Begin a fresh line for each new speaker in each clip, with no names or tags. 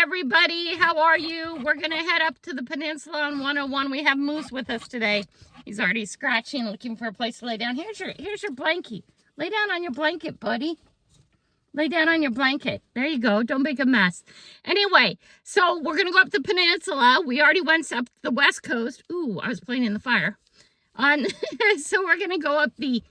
everybody, how are you? We're gonna head up to the peninsula on 101. We have Moose with us today. He's already scratching, looking for a place to lay down. Here's your blankie. Lay down on your blanket, buddy. Lay down on your blanket. There you go. Don't make a mess. Anyway, so we're gonna go up the peninsula. We already went up the west coast. Ooh, I was playing in the fire. So we're gonna go up the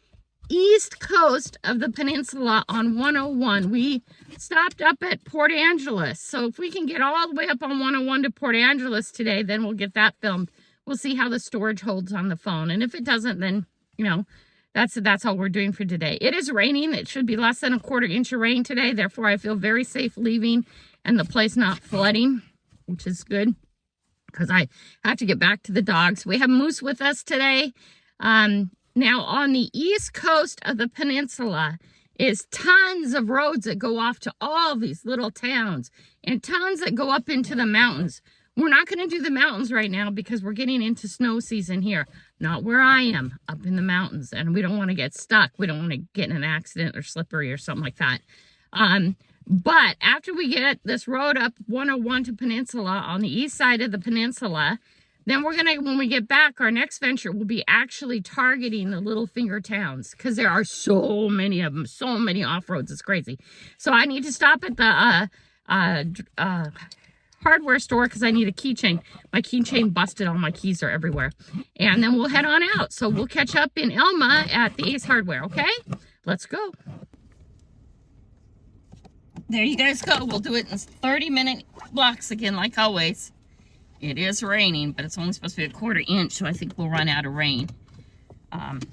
east coast of the peninsula on 101. We stopped up at Port Angeles. So if we can get all the way up on 101 to Port Angeles today, then we'll get that filmed. We'll see how the storage holds on the phone. And if it doesn't, then, you know, that's all we're doing for today. It is raining. It should be less than a quarter inch of rain today. Therefore, I feel very safe leaving and the place not flooding, which is good because I have to get back to the dogs. We have Moose with us today. Now, on the east coast of the peninsula is tons of roads that go off to all these little towns and tons that go up into the mountains. We're not going to do the mountains right now because we're getting into snow season here. Not where I am, up in the mountains, and we don't want to get stuck. We don't want to get in an accident or slippery or something like that. But after we get this road up 101 to Peninsula on the east side of the peninsula, then we're gonna, when we get back, our next venture will be actually targeting the little finger towns because there are so many of them, so many off-roads, it's crazy. So I need to stop at the hardware store because I need a keychain. My keychain busted, all my keys are everywhere. And then we'll head on out. So we'll catch up in Elma at the Ace Hardware, okay? Let's go. There you guys go. We'll do it in 30-minute blocks again, like always. It is raining, but it's only supposed to be a quarter inch, so I think we'll run out of rain.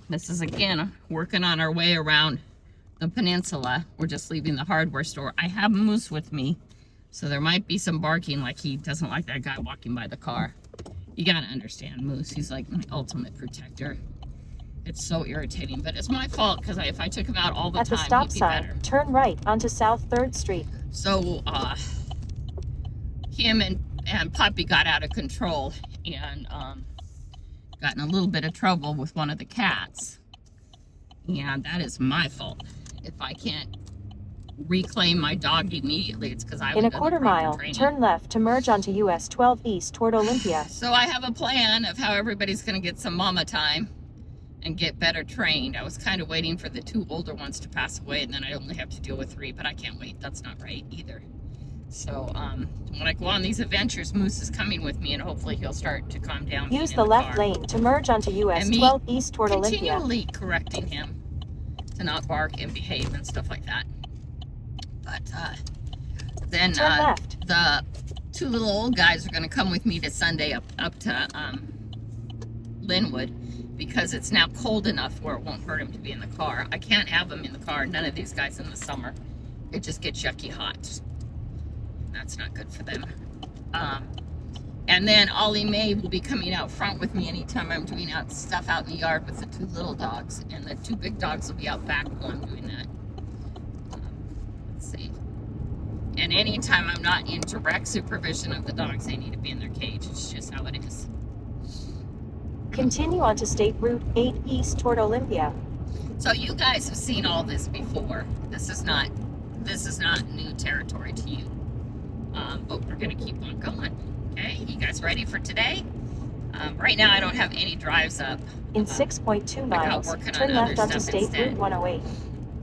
This is, again, working on our way around the peninsula. We're just leaving the hardware store. I have Moose with me, so there might be some barking, like he doesn't like that guy walking by the car. You gotta understand Moose. He's like my ultimate protector. It's so irritating, but it's my fault, because if I took him out all the time,
at the stop sign,
better.
Turn right onto South 3rd Street.
So, him and Puppy got out of control and got in a little bit of trouble with one of the cats. And that is my fault. If I can't reclaim my dog immediately, it's because I was
in a quarter mile, turn left to merge onto US 12 East toward Olympia.
So I have a plan of how everybody's going to get some mama time and get better trained. I was kind of waiting for the 2 older ones to pass away, and then I only have to deal with 3, but I can't wait. That's not right either. So when I go on these adventures, Moose is coming with me, and hopefully he'll start to calm down.
Use the left lane to merge onto US 12 East toward Olympia.
Continually correcting him to not bark and behave and stuff like that. But then the 2 little old guys are going to come with me to Sunday up to Linwood, because it's now cold enough where it won't hurt him to be in the car. I can't have them in the car, none of these guys in the summer. It just gets yucky hot. That's not good for them. And then Ollie Mae will be coming out front with me anytime I'm doing stuff out in the yard with the 2 little dogs. And the 2 big dogs will be out back while I'm doing that. Let's see. And anytime I'm not in direct supervision of the dogs, they need to be in their cage. It's just how it is.
Continue onto State Route 8 East toward Olympia.
So you guys have seen all this before. This is not new territory to you. But we're gonna keep on going. Okay, you guys ready for today? Right now I don't have any drives up.
In 6.2 miles, turn left onto State Route 108.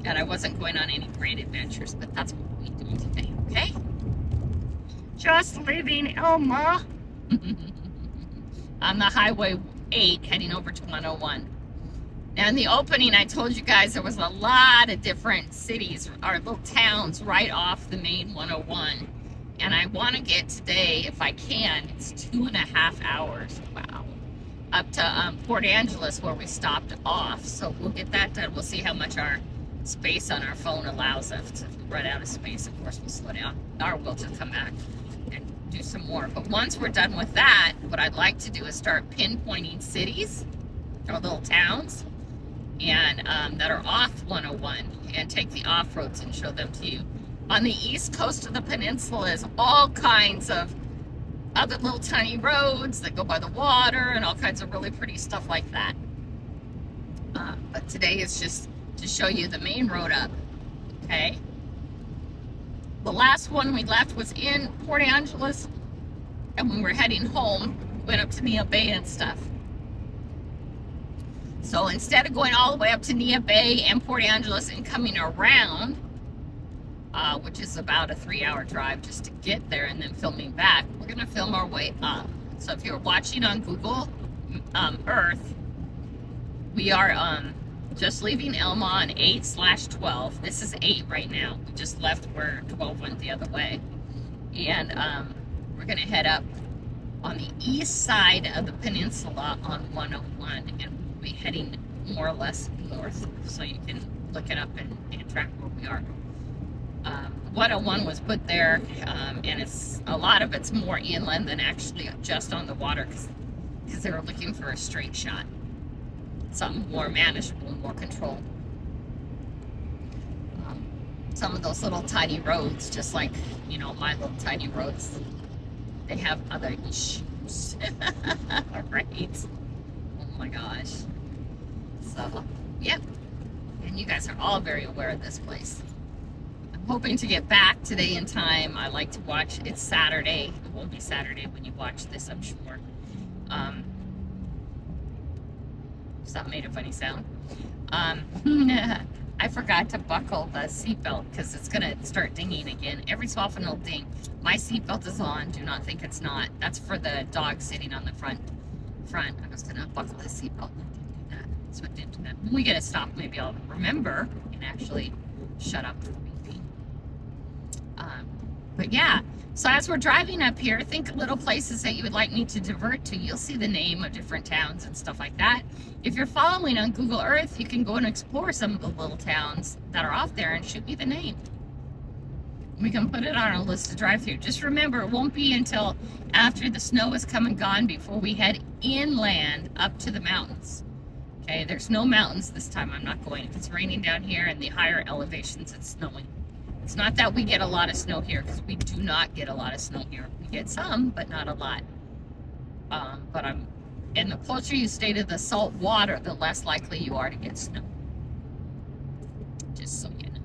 And I wasn't going on any great adventures, but that's what we're doing today, okay? Just leaving Elma on the Highway 8 heading over to 101. Now in the opening I told you guys there was a lot of different cities or little towns right off the main 101. And I want to get today, if I can, it's 2.5 hours, wow, up to Port Angeles where we stopped off. So we'll get that done. We'll see how much our space on our phone allows us. If we run out of space, of course, we'll slow down, or we'll just come back and do some more. But once we're done with that, what I'd like to do is start pinpointing cities or little towns and that are off 101 and take the off-roads and show them to you. On the east coast of the peninsula is all kinds of other little tiny roads that go by the water and all kinds of really pretty stuff like that. But today is just to show you the main road up, okay? The last one we left was in Port Angeles, and when we're heading home, went up to Neah Bay and stuff. So instead of going all the way up to Neah Bay and Port Angeles and coming around, which is about a 3-hour drive just to get there and then filming back, we're gonna film our way up. So if you're watching on Google Earth, we are just leaving Elma on 8/12. This is 8 right now. We just left where 12 went the other way. And we're gonna head up on the east side of the peninsula on 101, and we'll be heading more or less north, so you can look it up and track where we are. 101 was put there, and a lot of it's more inland than actually just on the water, because they were looking for a straight shot, something more manageable, more controlled. Some of those little tiny roads, just like, you know, my little tiny roads, they have other issues. Right? Oh my gosh. So, yep. And you guys are all very aware of this place. I'm hoping to get back today in time. I like to watch, it's Saturday. It will be Saturday when you watch this, I'm sure. That made a funny sound. I forgot to buckle the seatbelt because it's gonna start dinging again. Every so often it'll ding. My seatbelt is on. Do not think it's not. That's for the dog sitting on the front. I was gonna buckle the seatbelt. I didn't do that, so I didn't do that. When we get a stop, maybe I'll remember and actually shut up for beeping. But yeah. So as we're driving up here, think of little places that you would like me to divert to. You'll see the name of different towns and stuff like that. If you're following on Google Earth, you can go and explore some of the little towns that are off there and shoot me the name. We can put it on our list to drive through. Just remember, it won't be until after the snow has come and gone before we head inland up to the mountains. Okay, there's no mountains this time. I'm not going. If it's raining down here and the higher elevations, it's snowing. It's not that we get a lot of snow here, because we do not get a lot of snow here. We get some, but not a lot. And the closer you stay to the salt water, the less likely you are to get snow. Just so you know.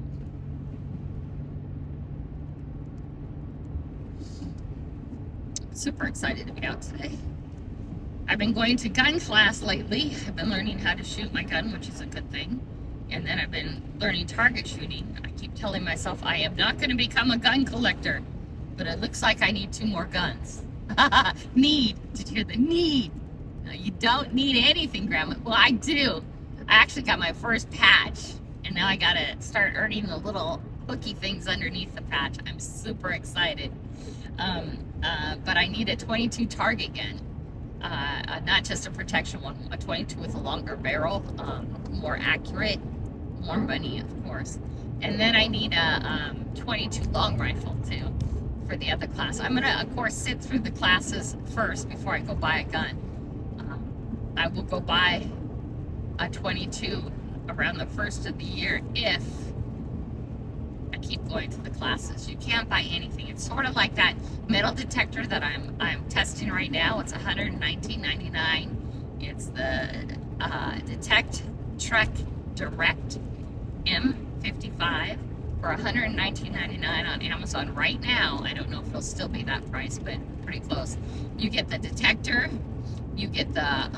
Super excited to be out today. I've been going to gun class lately. I've been learning how to shoot my gun, which is a good thing. And then I've been learning target shooting. I keep telling myself I am not going to become a gun collector, but it looks like I need 2 more guns. Need. Did you hear the need? No, you don't need anything, Grandma. Well, I do. I actually got my first patch, and now I got to start earning the little hooky things underneath the patch. I'm super excited. But I need a 22 target gun. Not just a protection one, a 22 with a longer barrel, more accurate, more money, of course. And then I need a 22 long rifle too for the other class. I'm gonna, of course, sit through the classes first before I go buy a gun. I will go buy a 22 around the first of the year if I keep going to the classes. You can't buy anything. It's sort of like that metal detector that I'm testing right now. It's $119.99. It's the Detect Trek Direct M55 for $119.99 on Amazon right now. I don't know if it'll still be that price, but pretty close. You get the detector, you get the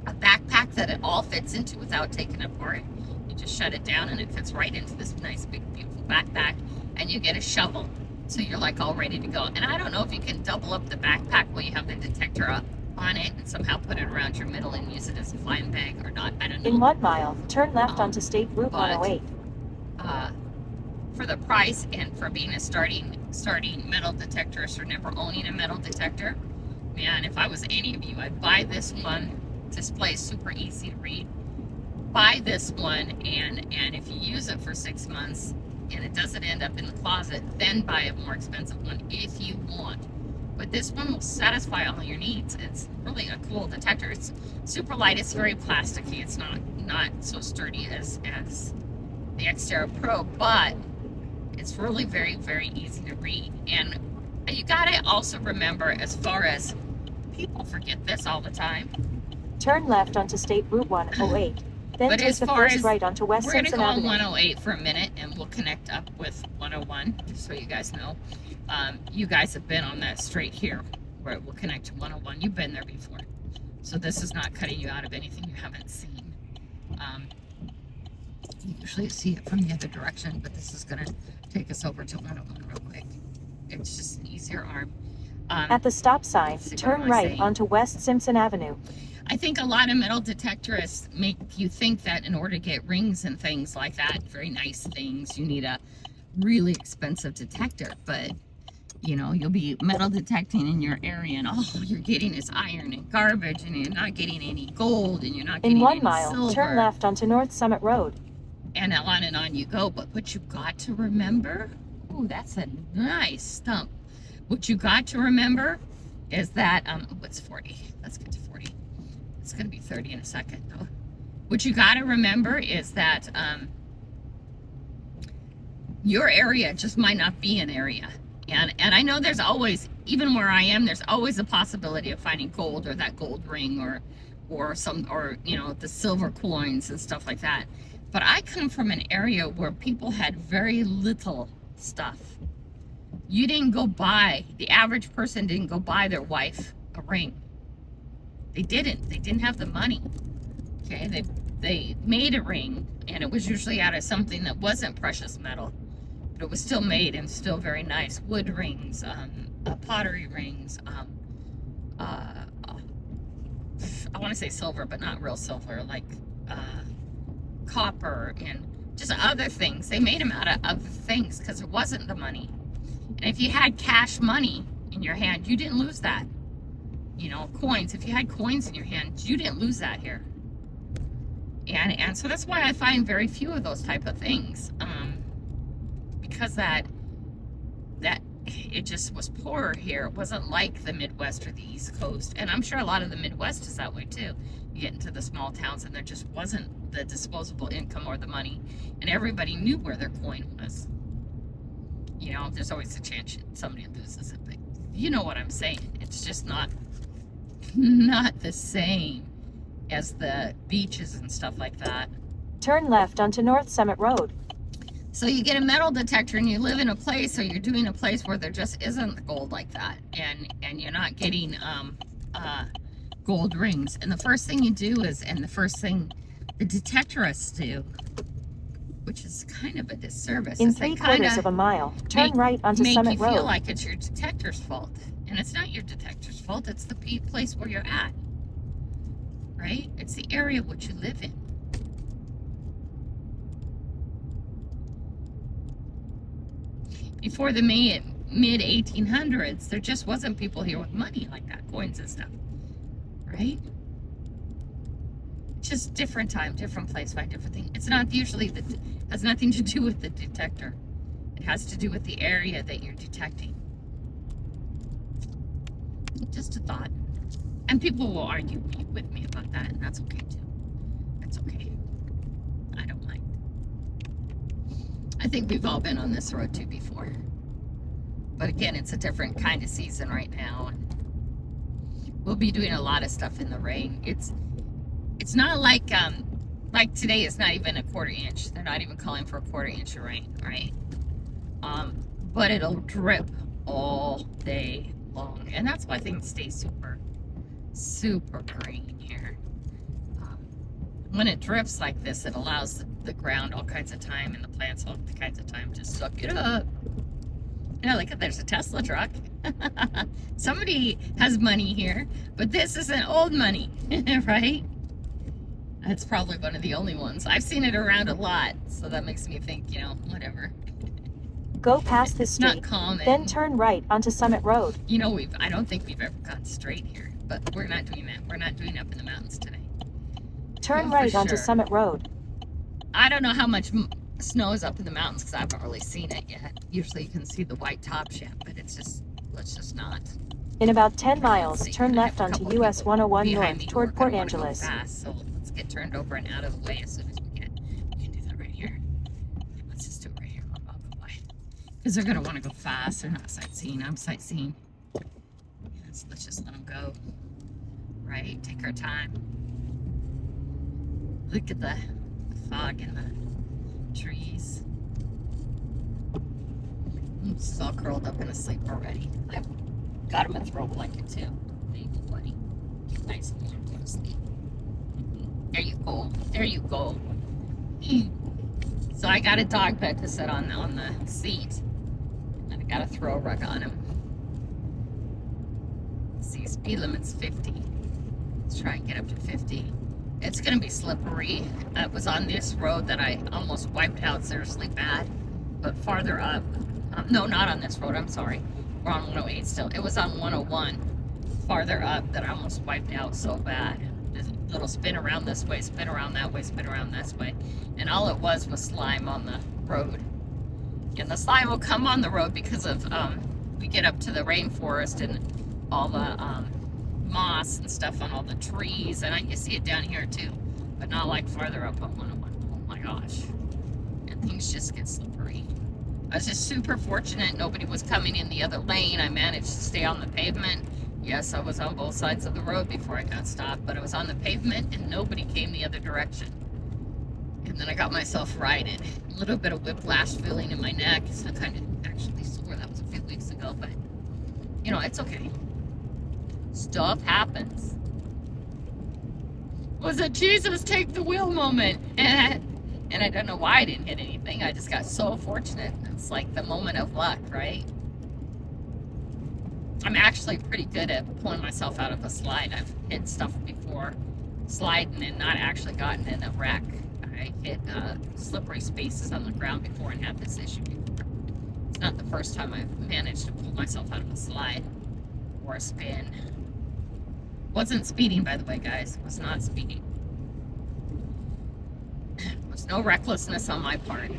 a backpack that it all fits into without taking it apart. You just shut it down and it fits right into this nice big beautiful backpack, and you get a shovel, so you're like all ready to go. And I don't know if you can double up the backpack while you have the detector up on it and somehow put it around your middle and use it as a flying bag or not. I don't know.
In 1 mile, turn left onto State Route 108.
For the price and for being a starting metal detectorist or never owning a metal detector, man, if I was any of you, I'd buy this one. Display is super easy to read. Buy this one, and if you use it for 6 months and it doesn't end up in the closet, then buy a more expensive one if you want. But this one will satisfy all your needs. It's really a cool detector. It's super light. It's very plasticky. It's not so sturdy as the Xterra Pro, but it's really very, very easy to read. And you gotta also remember, as far as people forget this all the time.
Turn left onto State Route 108. Then
But
take
as
the
far
first
as
right onto West
we're going to
Simpson
go on
Avenue.
108 for a minute, and 101 will connect up with 101, just so you guys know. You guys have been on that straight here where it will connect to 101. You've been there before. So this is not cutting you out of anything you haven't seen. You usually see it from the other direction, but this is going to take us over to 101 real quick. It's just an easier arm.
At the stop sign, turn right onto West Simpson Avenue.
I think a lot of metal detectorists make you think that in order to get rings and things like that, very nice things, you need a really expensive detector. But, you know, you'll be metal detecting in your area and all you're getting is iron and garbage, and you're not getting any gold, and you're not getting
In 1
any
mile,
silver.
turn left onto North Summit Road.
And on you go. But what you got to remember, ooh, that's a nice stump. What you got to remember is that, what's 40? Let's get to 40. It's going to be 30 in a second, though. What you got to remember is that your area just might not be an area. And I know there's always, even where I am, there's always a possibility of finding gold or that gold ring or you know, the silver coins and stuff like that. But I come from an area where people had very little stuff. You didn't go buy, the average person didn't go buy their wife a ring. They didn't have the money. Okay, they made a ring, and it was usually out of something that wasn't precious metal, but it was still made and still very nice. Wood rings, pottery rings, I want to say silver, but not real silver, like copper and just other things. They made them out of other things because it wasn't the money. And if you had cash money in your hand, you didn't lose that. You know, coins, if you had coins in your hand, you didn't lose that here. And so that's why I find very few of those type of things. Because that it just was poorer here. It wasn't like the Midwest or the East Coast. And I'm sure a lot of the Midwest is that way too. You get into the small towns and there just wasn't the disposable income or the money. And everybody knew where their coin was. You know, there's always a chance somebody loses it, but you know what I'm saying. It's just not the same as the beaches and stuff like that.
Turn left onto North Summit Road.
So you get a metal detector and you live in a place, or you're doing a place where there just isn't gold like that, and you're not getting gold rings. And the first thing you do is, and the first thing the detectorists do, which is kind of a disservice,
in
is they kind
of a mile, turn right onto
make
Summit
you feel
Road.
like it's your detector's fault, and it's not your detector's fault. It's the place where you're at, right? It's the area which you live in. Before the mid 1800s, there just wasn't people here with money like that, coins and stuff, right? Just different time, different place, find different thing. It's not usually has nothing to do with the detector. It has to do with the area that you're detecting. Just a thought. And people will argue with me about that, and that's okay too. That's okay. I don't mind. I think we've all been on this road too before. But again, it's a different kind of season right now. We'll be doing a lot of stuff in the rain. It's not like today is not even a quarter inch. They're not even calling for a quarter inch of rain, right? But it'll drip all day long. And that's why things stay super, super green here. When it drips like this, it allows the ground all kinds of time and the plants all kinds of time to suck it up. Yeah, look, there's a Tesla truck. Somebody has money here, but this isn't old money, right? That's probably one of the only ones. I've seen it around a lot, so that makes me think, you know, whatever.
Go past this street,
not common.
Then turn right onto Summit Road.
You know, I don't think we've ever gone straight here, but we're not doing that. We're not doing up in the mountains today.
Turn right onto Summit Road.
I don't know how much snow is up in the mountains because I haven't really seen it yet. Usually you can see the white tops yet, but it's just, let's just not.
In about 10 miles, turn left onto US 101 North toward Port Angeles.
Fast, so let's get turned over and out of the way as soon as we can. We can do that right here. Let's just do it right here. I'll go by. Because they're going to want to go fast. They're not sightseeing. I'm sightseeing. Yes, let's just let them go. Right? Take our time. Look at the fog and the trees. He's all curled up and asleep already. I've got him a throw blanket too. Baby buddy. Nice and warm, go to sleep. There you go. There you go. So I got a dog bed to sit on the seat. And I got a throw rug on him. See, speed limit's 50. Let's try and get up to 50. It's gonna be slippery. It was on this road that I almost wiped out seriously bad. But farther up, no, not on this road, I'm sorry. We're on 108 still. It was on 101, farther up, that I almost wiped out so bad. This little spin around this way, spin around that way, spin around this way. And all it was slime on the road. And the slime will come on the road because of, we get up to the rainforest and all the moss and stuff on all the trees. And you see it down here too, but not like farther up on 101. Oh my gosh. And things just get slippery. I was just super fortunate. Nobody was coming in the other lane. I managed to stay on the pavement. Yes, I was on both sides of the road before I got stopped, but I was on the pavement and nobody came the other direction. And then I got myself righted. A little bit of whiplash feeling in my neck. So I kind of actually sore. That was a few weeks ago, but you know, it's okay. Stuff happens. Was a Jesus take the wheel moment. And I don't know why I didn't hit anything. I just got so fortunate. It's like the moment of luck, right? I'm actually pretty good at pulling myself out of a slide. I've hit stuff before, sliding and not actually gotten in a wreck. I hit slippery spaces on the ground before and had this issue before. It's not the first time I've managed to pull myself out of a slide or a spin. Wasn't speeding, by the way, guys. Was not speeding. Was no recklessness on my part.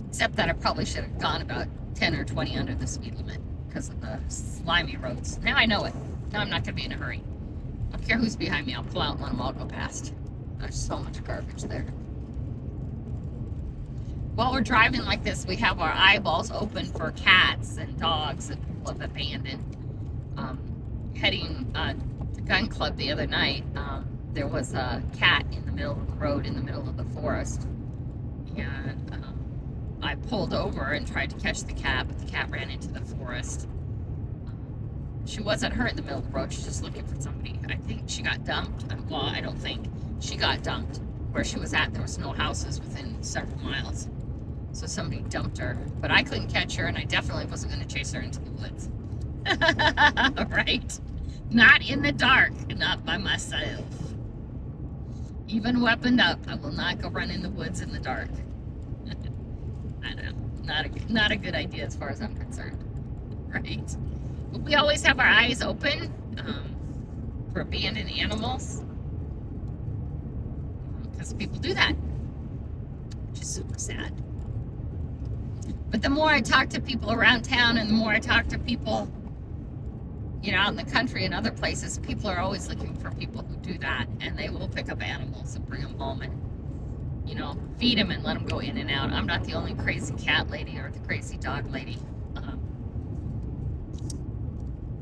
Except that I probably should have gone about 10 or 20 under the speed limit because of the slimy roads. Now I know it. Now I'm not going to be in a hurry. I don't care who's behind me. I'll pull out and let them all go past. There's so much garbage there. While we're driving like this, we have our eyeballs open for cats and dogs that people have abandoned. Heading to gun club the other night, there was a cat in the middle of the road, in the middle of the forest. And I pulled over and tried to catch the cat, but the cat ran into the forest. She wasn't hurt in the middle of the road. She's just looking for somebody. I think she got dumped. Well, I don't think. She got dumped. Where she was at, there was no houses within several miles. So somebody dumped her. But I couldn't catch her, and I definitely wasn't going to chase her into the woods. Right? Not in the dark. Not by myself. Even weaponed up, I will not go run in the woods in the dark. I know. Not a good idea as far as I'm concerned. Right? But we always have our eyes open for abandoned animals. Because people do that. Which is super sad. But the more I talk to people around town and the more I talk to people, you know, out in the country and other places, people are always looking for people who do that. And they will pick up animals and bring them home and, you know, feed them and let them go in and out. I'm not the only crazy cat lady or the crazy dog lady.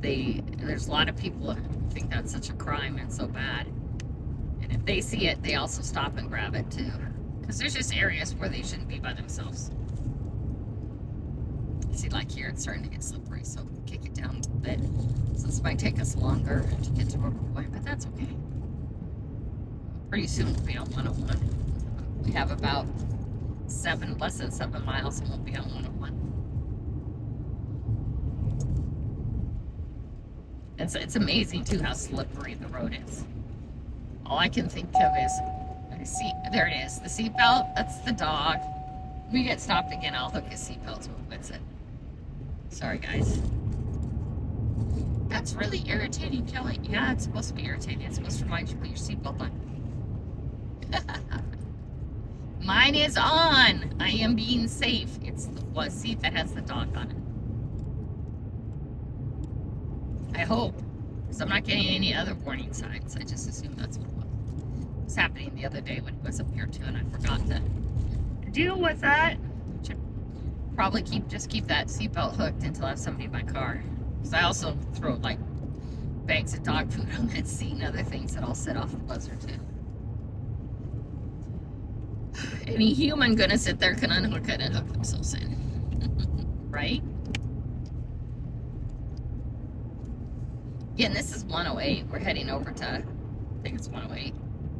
There's a lot of people who think that's such a crime and so bad. And if they see it, they also stop and grab it too. Because there's just areas where they shouldn't be by themselves. See, like here, it's starting to get slippery, so kick it down a little bit. So this might take us longer to get to where we're going, but that's okay. Pretty soon we'll be on 101. We have about less than 7 miles, and we'll be on 101. It's amazing too how slippery the road is. All I can think of is, there it is, the seatbelt. That's the dog. When we get stopped again, I'll hook his seatbelt to him. That's it. Sorry, guys. That's really irritating, Kelly. Yeah, it's supposed to be irritating. It's supposed to remind you to put your seatbelt on. Mine is on. I am being safe. It's the seat that has the dog on it. I hope. Because I'm not getting any other warning signs. I just assume that's what it was. It was happening the other day when he was up here too, and I forgot to deal with that. Probably just keep that seatbelt hooked until I have somebody in my car. Because I also throw like bags of dog food on that seat and other things that I'll set off the buzzer too. Any human gonna sit there can unhook it and hook themselves in. right? Again, this is 108. We're heading over to, I think it's 108.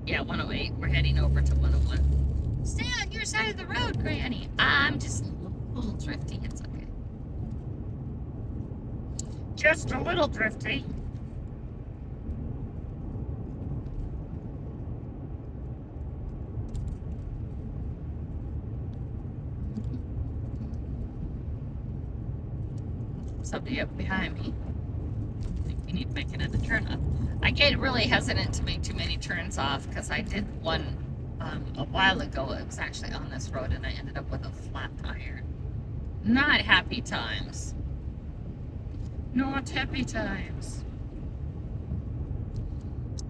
Yeah, 108. We're heading over to 101. Stay on your side of the road, Granny. I'm just a little drifty. It's okay. Just a little drifty. Somebody up behind me. I think we need to make another turn up. I get really hesitant to make too many turns off because I did one a while ago. It was actually on this road and I ended up with a flat tire. Not happy times. Not happy times.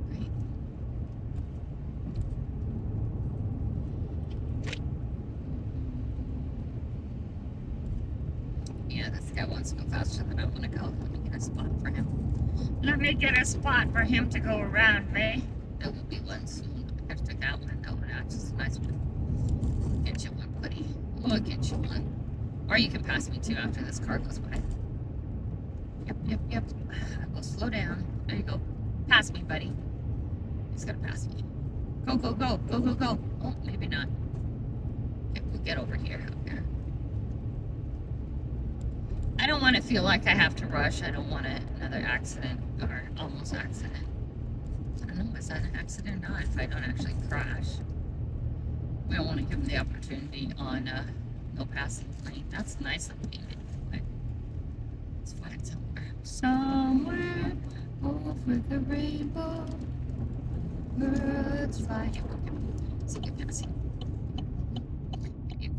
Right. Yeah, this guy wants to go faster than I want to go. Let me get a spot for him. Let me get a spot for him to go around me. There will be one soon. I gotta take that one. No, that's just a nice one. Get you one, buddy. We'll get you one. Or you can pass me too after this car goes by. Yep. Go slow down. There you go. Pass me, buddy. He's gonna pass me. Go. Oh, maybe not. Okay, we'll get over here. Okay. I don't want to feel like I have to rush. I don't want another accident or almost accident. I don't know, is that an accident or not if I don't actually crash? We don't want to give them the opportunity on no passing lane. That's nice of me. Let's find somewhere. Somewhere over the rainbow, birds fly. So get passing. There you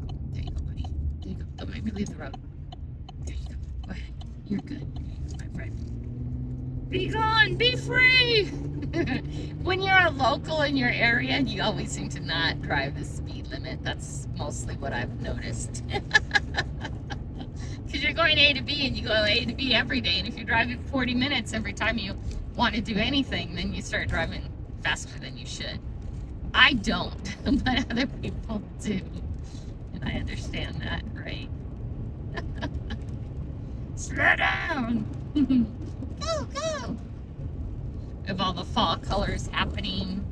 go, buddy. There you go. Don't make me leave the road. There you go. Go ahead. You're good, my friend. Be gone. Be free. When you're a local in your area, you always seem to not drive the speed limit. That's mostly what I've noticed. Because you're going A to B and you go A to B every day. And if you're driving 40 minutes every time you want to do anything, then you start driving faster than you should. I don't, but other people do. And I understand that, right? Slow down. Go. Of all the fall colors happening,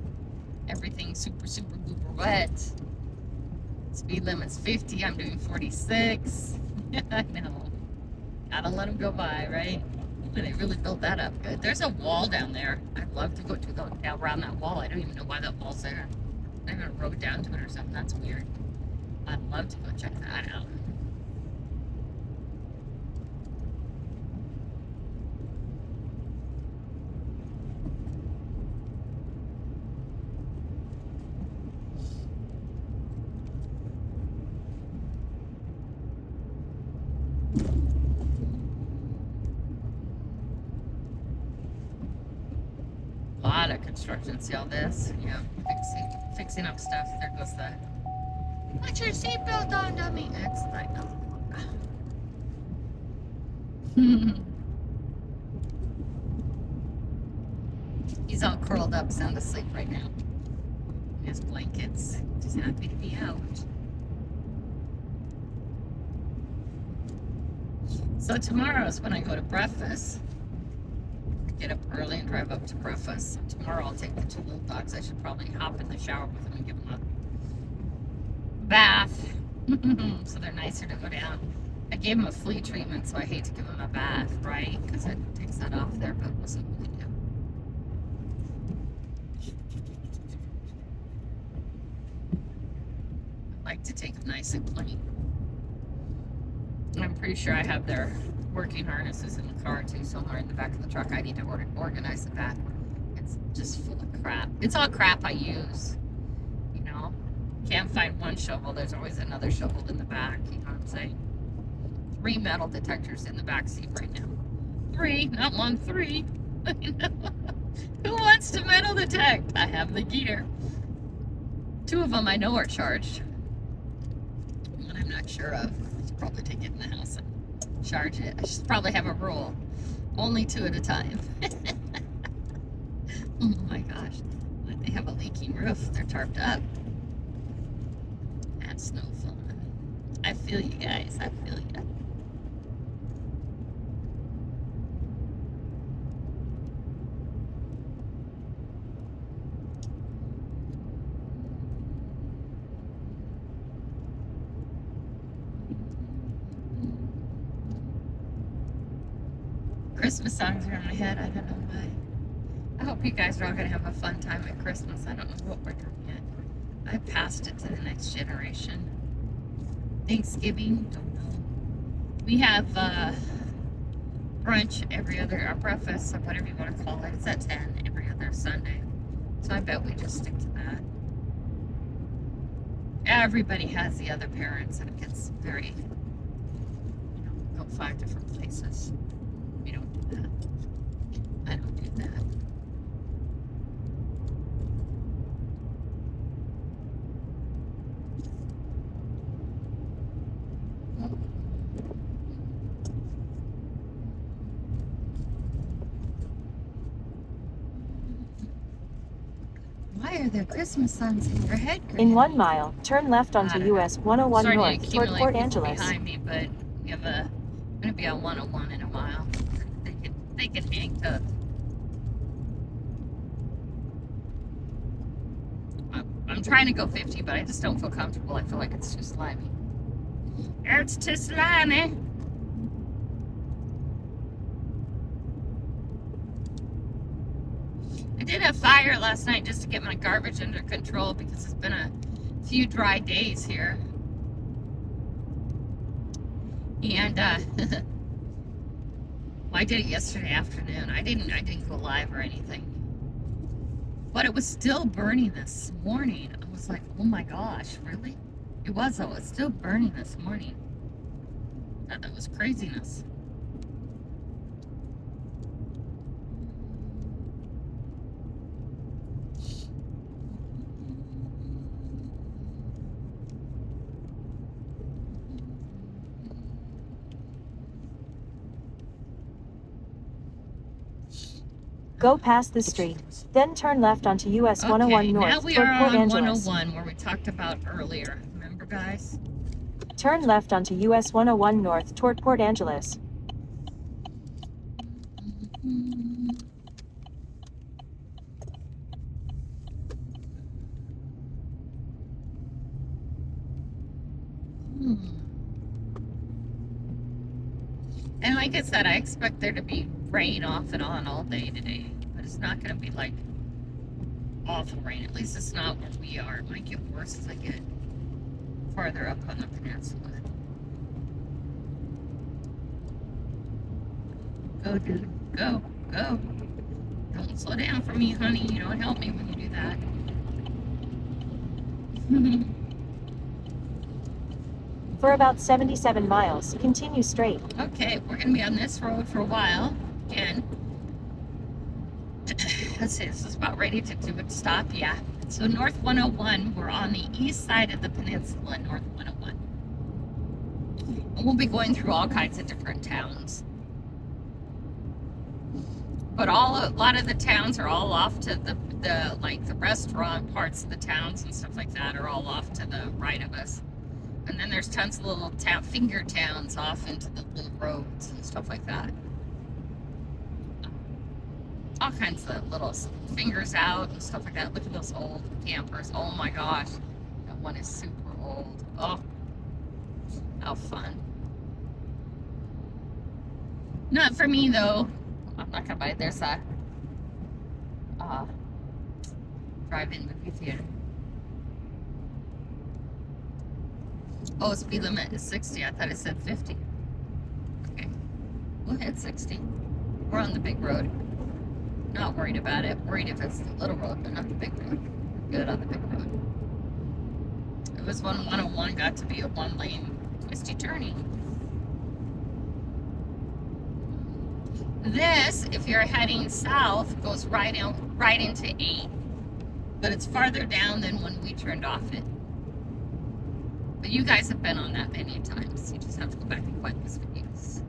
everything super duper wet. Speed limit's 50, I'm doing 46. I know. Gotta let them go by, right? But they really built that up good. There's a wall down there. I'd love to go around that wall. I don't even know why that wall's there. I haven't rode down to it or something. That's weird. I'd love to go check that out. A lot of construction. See all this? Yeah, fixing up stuff. There goes the. Put your seatbelt on, dummy. Excellent. He's all curled up, sound asleep right now. In his blankets. Just happy to be out. So tomorrow's when I go to breakfast. Get up early and drive up to breakfast. So tomorrow I'll take the two little dogs. I should probably hop in the shower with them and give them a bath. So they're nicer to go down. I gave them a flea treatment, so I hate to give them a bath, right? Because it takes that off there, but we'll see what we can do. I like to take them nice and clean. I'm pretty sure I have their working harnesses in the car too, somewhere in the back of the truck. I need to organize the back. It's just full of crap. It's all crap I use. You know, can't find one shovel. There's always another shovel in the back. You know what I'm saying? 3 metal detectors in the back seat right now. 3, not 1, 3. Who wants to metal detect? I have the gear. 2 of them I know are charged. One I'm not sure of. I should probably take it in the house and charge it. I should probably have a rule. Only 2 at a time. Oh my gosh. They have a leaking roof. They're tarped up. That's no fun. I feel you guys. I feel you. Christmas songs are in my head. I don't know why. I hope you guys are all going to have a fun time at Christmas. I don't know what we're doing yet. I passed it to the next generation. Thanksgiving, don't know. We have brunch every other, or breakfast, or whatever you want to call it. It's at 10 every other Sunday. So I bet we just stick to that. Everybody has the other parents, and it gets very, go 5 different places. We don't do that. I don't do that. Why are there Christmas songs in your head, Granny?
In 1 mile, turn left onto US 101
Starting to
North toward
accumulate
Port
people
Angeles.
behind me, but we have I'm gonna be on 101 in a while. They can hang tough. I'm trying to go 50, but I just don't feel comfortable. I feel like it's too slimy. It's too slimy. I did have fire last night just to get my garbage under control because it's been a few dry days here. And well, I did it yesterday afternoon. I didn't go live or anything. But it was still burning this morning. I was like, oh my gosh, really? It was though, it's still burning this morning. That was craziness.
Go past the street, then turn left onto US 101 North
now we
toward
are
Port
on
Angeles.
101 where we talked about earlier. Remember, guys?
Turn left onto US 101 North toward Port Angeles.
And like I said, I expect there to be rain off and on all day today. But it's not going to be like awful rain. At least it's not where we are. It might get worse as I get farther up on the peninsula. Go, dude. Go. Go. Don't slow down for me, honey. You don't help me when you do that.
For about 77 miles, continue straight.
Okay, we're going to be on this road for a while. Again. Let's see, this is about ready to do a stop. Yeah. So North 101, we're on the east side of the peninsula, North 101. And we'll be going through all kinds of different towns. But a lot of the towns are all off to the restaurant parts of the towns and stuff like that are all off to the right of us. And then there's tons of little finger towns off into the little roads and stuff like that. All kinds of little fingers out and stuff like that. Look at those old campers. Oh my gosh. That one is super old. Oh, how fun. Not for me though. I'm not gonna buy it. There's a drive-in movie theater. Oh, speed limit is 60. I thought it said 50. Okay. We'll hit 60. We're on the big road. Not worried about it. Worried if it's the little road, but not the big road. We're good on the big road. It was when 101 got to be a one-lane twisty turning. This, if you're heading south, goes right into 8. But it's farther down than when we turned off it. But you guys have been on that many times. You just have to go back and find those videos.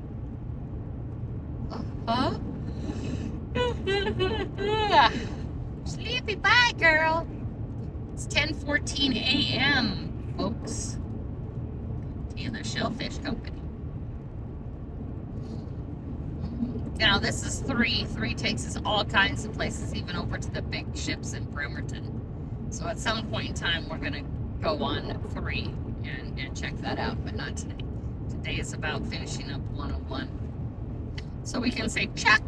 Sleepy bye, girl. It's 10:14 a.m., folks. Taylor Shellfish Company. Now, this is 3. 3 takes us all kinds of places, even over to the big ships in Bremerton. So at some point in time, we're going to go on 3 and check that out, but not today. Today is about finishing up 101. So we can say check.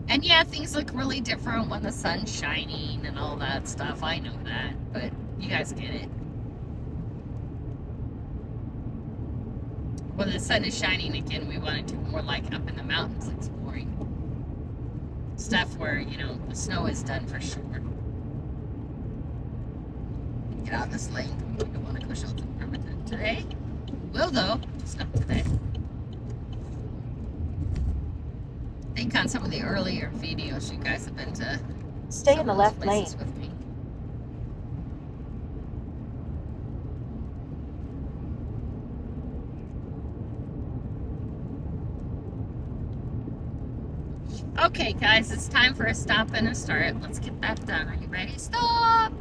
And yeah, things look really different when the sun's shining and all that stuff. I know that, but you guys get it. When the sun is shining again, we want to do more like up in the mountains exploring. Stuff where, you know, the snow is done for sure. Get out of this lane. We don't want to go something permanent today. Will though, just not today. I think on some of the earlier videos you guys have been to
Stay in the left lane.
with me. Okay guys, it's time for a stop and a start. Let's get that done. Are you ready? Stop!